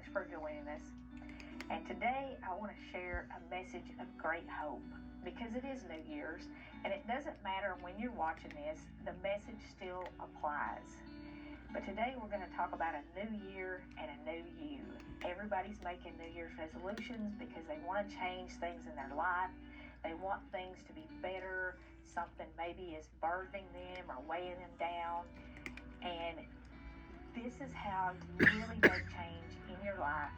much for joining us. And today I want to share a message of great hope because it is New Year's, and it doesn't matter when you're watching this, the message still applies. But today we're going to talk about a new year and a new you. Everybody's making New Year's resolutions because they want to change things in their life. They want things to be better. Something maybe is burdening them or weighing them down. And this is how you really make change in your life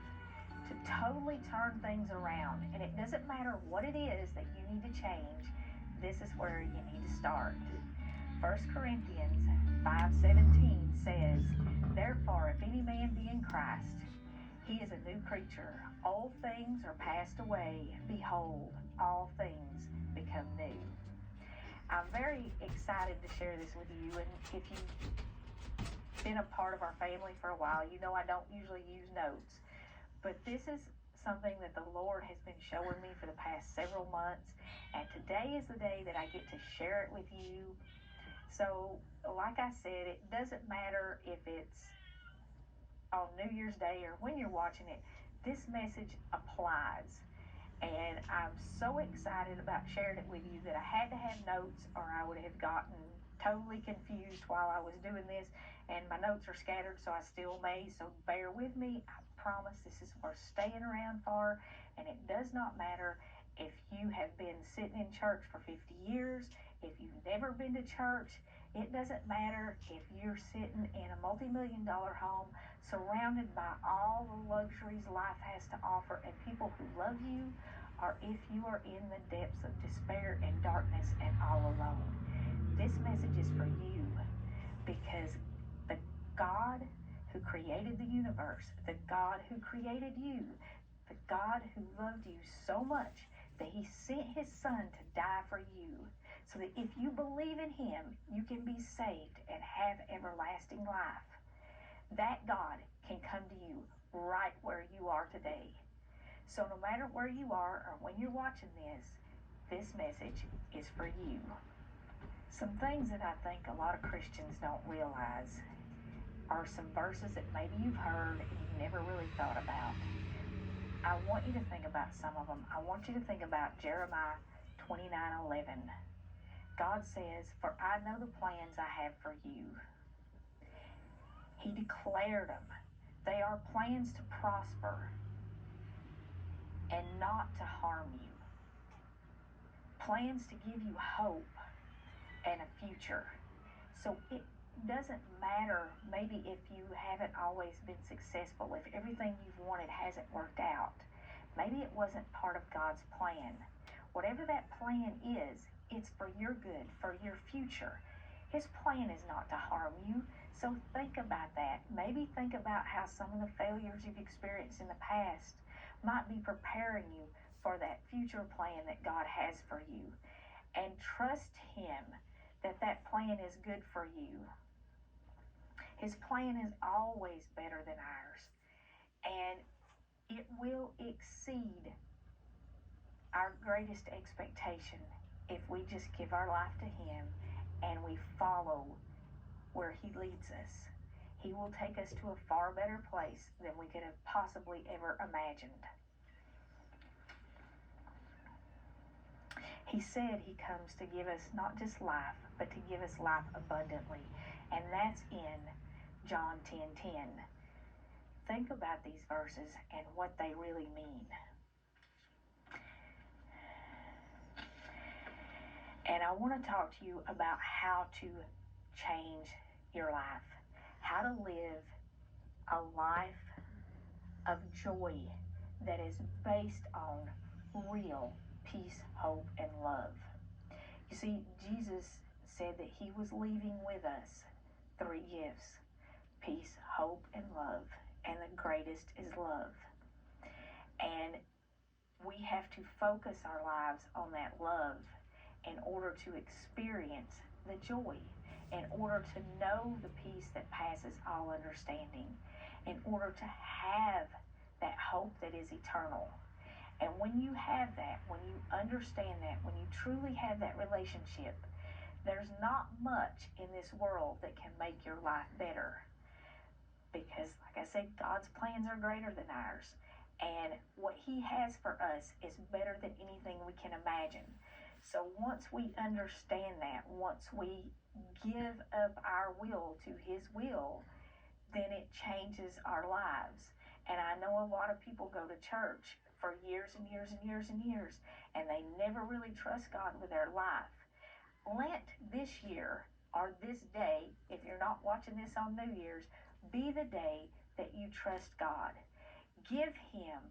to totally turn things around. And it doesn't matter what it is that you need to change. This is where you need to start. 1 Corinthians 5:17 says, "Therefore, if any man be in Christ, he is a new creature. Old things are passed away. Behold, all things become new." I'm very excited to share this with you. And if you've been a part of our family for a while, you know I don't usually use notes. But this is something that the Lord has been showing me for the past several months. And today is the day that I get to share it with you. So, like I said, it doesn't matter if it's on New Year's Day or when you're watching it, this message applies. And I'm so excited about sharing it with you that I had to have notes or I would have gotten totally confused while I was doing this. And my notes are scattered, so I still may, so bear with me. I promise this is worth staying around for. And it does not matter if you have been sitting in church for 50 years, if you've never been to church. It doesn't matter if you're sitting in a multi-million-dollar home surrounded by all the luxuries life has to offer and people who love you, or if you are in the depths of despair and darkness and all alone. This message is for you because the God who created the universe, the God who created you, the God who loved you so much that he sent his son to die for you, so that if you believe in him, you can be saved and have everlasting life. That God can come to you right where you are today. So no matter where you are or when you're watching this message is for you. Some things that I think a lot of Christians don't realize are some verses that maybe you've heard and you've never really thought about. I want you to think about some of them. I want you to think about Jeremiah 29:11. God says, "For I know the plans I have for you." He declared them. They are plans to prosper and not to harm you. Plans to give you hope and a future. So it doesn't matter maybe if you haven't always been successful, if everything you've wanted hasn't worked out. Maybe it wasn't part of God's plan. Whatever that plan is, it's for your good, for your future. His plan is not to harm you. So think about that. Maybe think about how some of the failures you've experienced in the past might be preparing you for that future plan that God has for you. And trust him that that plan is good for you. His plan is always better than ours. And it will exceed our greatest expectation if we just give our life to him and we follow where he leads us. He will take us to a far better place than we could have possibly ever imagined. He said he comes to give us not just life, but to give us life abundantly. And that's in John 10:10. Think about these verses and what they really mean. And I want to talk to you about how to change your life, how to live a life of joy that is based on real peace, hope, and love. You see, Jesus said that he was leaving with us 3 gifts: peace, hope, and love. And the greatest is love. And we have to focus our lives on that love in order to experience the joy, in order to know the peace that passes all understanding, in order to have that hope that is eternal. And when you have that, when you understand that, when you truly have that relationship, there's not much in this world that can make your life better. because, like I said, God's plans are greater than ours. And what He has for us is better than anything we can imagine. So once we understand that, once we give up our will to His will, then it changes our lives. And I know a lot of people go to church for years and years and years and years, and they never really trust God with their life. Let this year or this day, if you're not watching this on New Year's, be the day that you trust God. Give Him